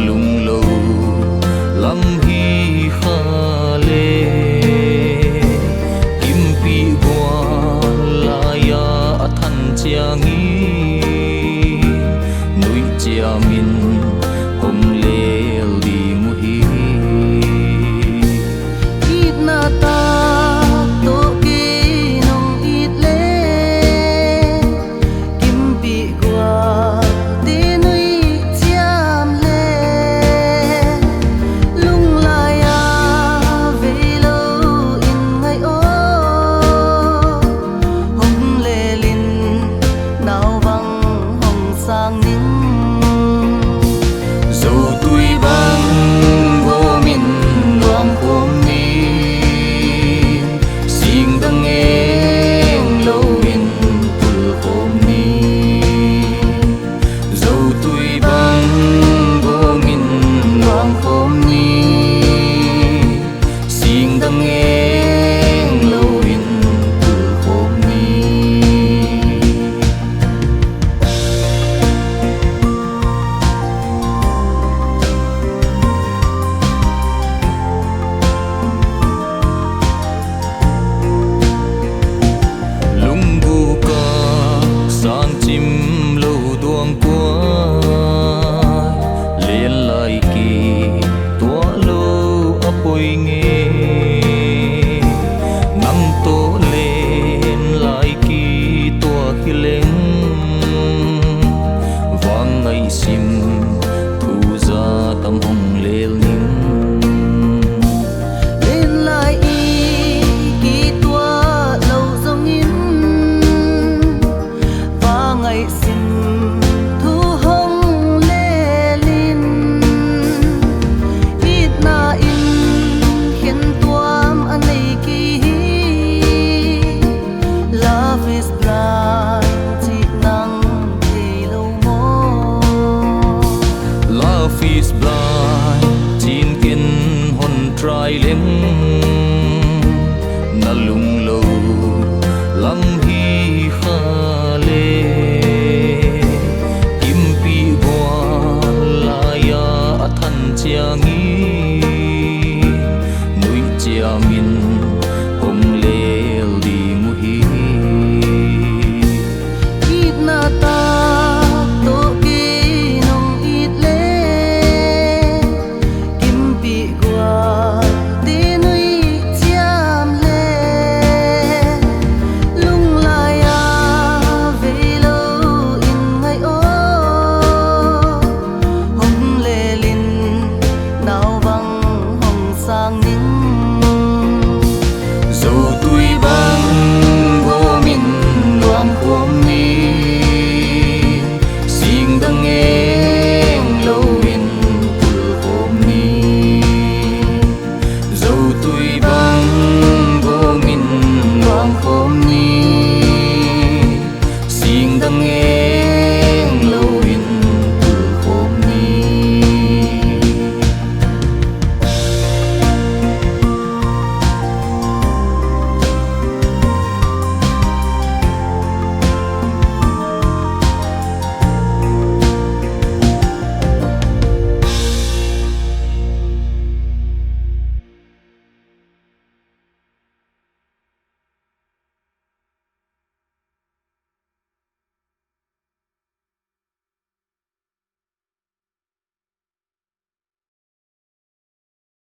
lung lâu lam hi kha le kim pi bua la ya athan chiangi nui chia min hồng lê đi mu hi ít na ta to ki nong ít le kim pi gua ti nui chiam le lung la ya ve lo in ngai o hồng lê lin nào vang hồng sang ning sim thu ra tâm hồng lê ning lên lại y kỳ tua lâu dòng in và ngày sim thu hồng lê linh ít na in khiến tuam anh ấy kỳ love is blind chỉ năng love is blind chín kiên hồn trai lên na lung lâu lam hi kha le kim pi bua la ya athan chiangi nui chia min